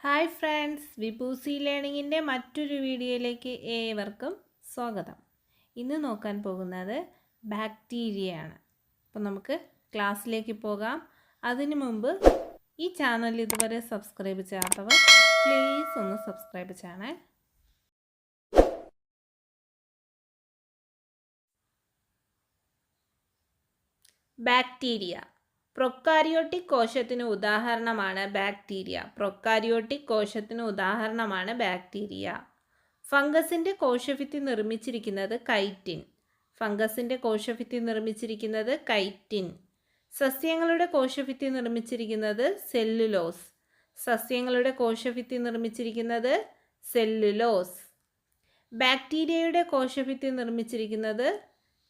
Hi friends, വിപൂസി ലേണിങ്ങിൻ്റെ മറ്റൊരു വീഡിയോയിലേക്ക് ഏവർക്കും സ്വാഗതം. ഇന്ന് നോക്കാൻ പോകുന്നത് ബാക്ടീരിയയാണ്. അപ്പോൾ നമുക്ക് ക്ലാസ്സിലേക്ക് പോകാം. അതിനു മുമ്പ് ഈ ചാനൽ ഇതുവരെ സബ്സ്ക്രൈബ് ചെയ്യാത്തവർ പ്ലീസ് ഒന്ന് സബ്സ്ക്രൈബ് ചെയ്യണേ. ബാക്ടീരിയ പ്രൊക്കാരിയോട്ടിക് കോശത്തിന് ഉദാഹരണമാണ് ബാക്ടീരിയ. ഫംഗസിൻ്റെ കോശഭിത്തി നിർമ്മിച്ചിരിക്കുന്നത് കൈറ്റിൻ. സസ്യങ്ങളുടെ കോശഭിത്തി നിർമ്മിച്ചിരിക്കുന്നത് സെല്ലുലോസ്. ബാക്ടീരിയയുടെ കോശഭിത്തി നിർമ്മിച്ചിരിക്കുന്നത്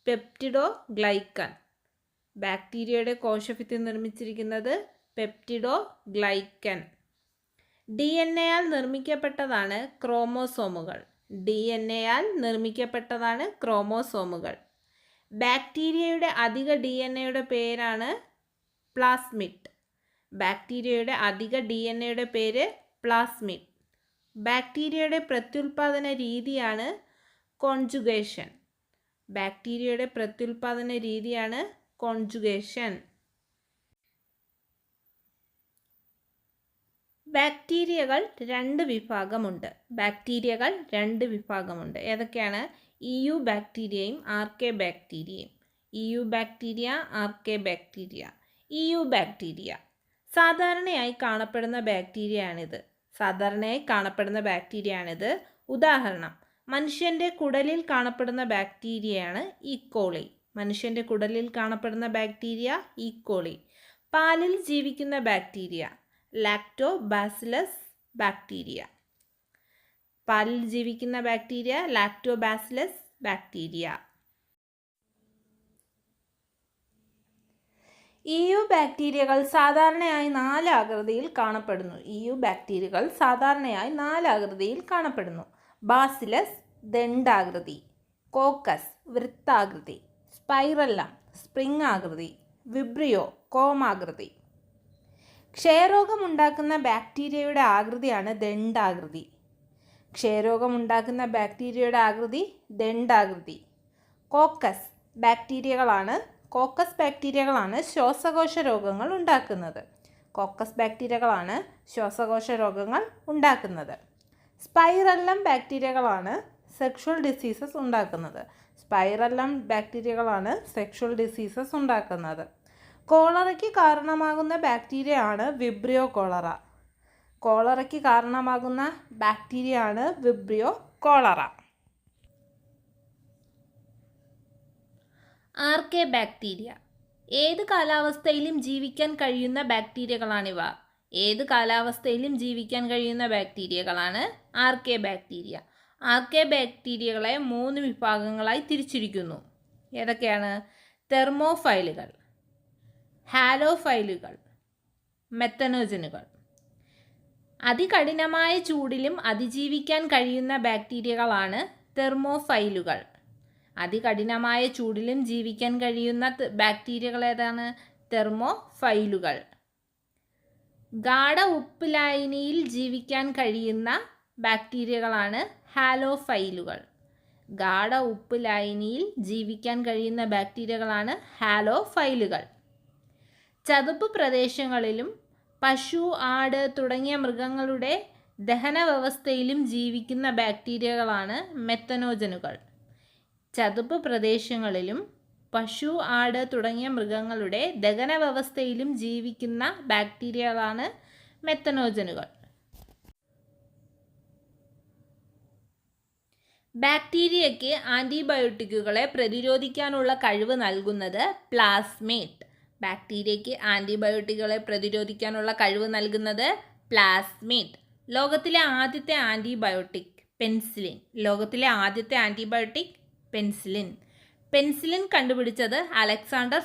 പെപ്റ്റിഡോഗ്ലൈക്കൻ. DNA-യാൽ നിർമ്മിക്കപ്പെട്ടതാണ് ക്രോമോസോമുകൾ. ബാക്ടീരിയയുടെ അധിക DNA-യുടെ പേരാണ് പ്ലാസ്മിഡ്. ബാക്ടീരിയയുടെ പ്രത്യുൽപാദന രീതിയാണ് കോൺജുഗേഷൻ. ബാക്ടീരിയകൾ രണ്ട് വിഭാഗമുണ്ട്. ഏതൊക്കെയാണ്? EU ബാക്ടീരിയയും ആർക്കെ ബാക്ടീരിയ. EU ബാക്ടീരിയ സാധാരണയായി കാണപ്പെടുന്ന ബാക്ടീരിയയാണിത്. ഉദാഹരണം: മനുഷ്യൻ്റെ കുടലിൽ കാണപ്പെടുന്ന ബാക്ടീരിയയാണ് ഈക്കോളി. പാലിൽ ജീവിക്കുന്ന ബാക്ടീരിയ ലാക്ടോബാസിലസ് ബാക്ടീരിയ. EU ബാക്ടീരിയകൾ സാധാരണയായി 4 ആകൃതിയിൽ കാണപ്പെടുന്നു. ബാസിലസ് ദണ്ഡാകൃതി, കോക്കസ് വൃത്താകൃതി, സ്പൈറല്ലം സ്പ്രിംഗ് ആകൃതി, വിബ്രിയോ കോമാകൃതി. ക്ഷയരോഗമുണ്ടാക്കുന്ന ബാക്ടീരിയയുടെ ആകൃതിയാണ് ദണ്ഡാകൃതി. കോക്കസ് ബാക്ടീരിയകളാണ് ശ്വാസകോശ രോഗങ്ങൾ ഉണ്ടാക്കുന്നത്. സ്പൈറല്ലം ബാക്ടീരിയകളാണ് സെക്ഷൽ ഡിസീസസ് ഉണ്ടാക്കുന്നത്. കോളറയ്ക്ക് കാരണമാകുന്ന ബാക്ടീരിയ ആണ് വിബ്രിയോ കോളറ. ആർക്കെ ബാക്ടീരിയ ഏത് കാലാവസ്ഥയിലും ജീവിക്കാൻ കഴിയുന്ന ബാക്ടീരിയകളാണ് ആർക്കെ ബാക്ടീരിയ. ആർക്കെ ബാക്ടീരിയകളെ 3 വിഭാഗങ്ങളായി തിരിച്ചിരിക്കുന്നു. ഏതൊക്കെയാണ്? തെർമോഫൈലുകൾ, ഹാലോഫൈലുകൾ, മെത്തനോജനുകൾ. അതികഠിനമായ ചൂടിലും അതിജീവിക്കാൻ കഴിയുന്ന ബാക്ടീരിയകളാണ് തെർമോഫൈലുകൾ. ബാക്ടീരിയകൾ ഏതാണ്? തെർമോഫൈലുകൾ. ഗാഢ ഉപ്പ് ലായനിയിൽ ജീവിക്കാൻ കഴിയുന്ന ബാക്ടീരിയകളാണ് ഹാലോഫൈലുകൾ. ചതുപ്പ് പ്രദേശങ്ങളിലും പശു, ആട് തുടങ്ങിയ മൃഗങ്ങളുടെ ദഹന വ്യവസ്ഥയിലും ജീവിക്കുന്ന ബാക്ടീരിയകളാണ് മെത്തനോജനുകൾ. ബാക്ടീരിയയ്ക്ക് ആൻറ്റിബയോട്ടിക്കുകളെ പ്രതിരോധിക്കാനുള്ള കഴിവ് നൽകുന്നത് പ്ലാസ്മിഡ്. ലോകത്തിലെ ആദ്യത്തെ ആൻറ്റിബയോട്ടിക് പെൻസിലിൻ. പെൻസിലിൻ കണ്ടുപിടിച്ചത് അലക്സാണ്ടർ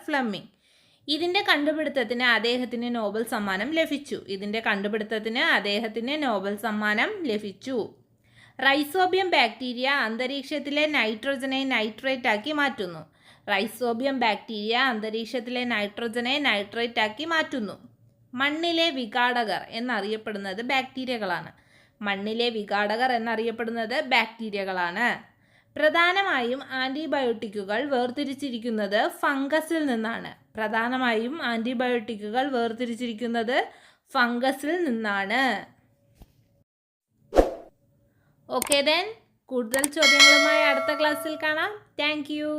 ഫ്ലെമിംഗ്. ഇതിൻ്റെ കണ്ടുപിടുത്തത്തിന് അദ്ദേഹത്തിന് നോബൽ സമ്മാനം ലഭിച്ചു. റൈസോബിയം ബാക്ടീരിയ അന്തരീക്ഷത്തിലെ നൈട്രജനെ നൈട്രേറ്റ് ആക്കി മാറ്റുന്നു. മണ്ണിലെ വിഘാടകർ എന്നറിയപ്പെടുന്നത് ബാക്ടീരിയകളാണ്. മണ്ണിലെ വിഘാടകർ എന്നറിയപ്പെടുന്നത് ബാക്ടീരിയകളാണ്. പ്രധാനമായും ആൻറ്റിബയോട്ടിക്കുകൾ വേർതിരിച്ചിരിക്കുന്നത് ഫംഗസിൽ നിന്നാണ്. പ്രധാനമായും ആൻറ്റിബയോട്ടിക്കുകൾ വേർതിരിച്ചിരിക്കുന്നത് ഫംഗസിൽ നിന്നാണ്. ഓക്കെ ദെൻ, കൂടുതൽ ചോദ്യങ്ങളുമായി അടുത്ത ക്ലാസ്സിൽ കാണാം. Thank you.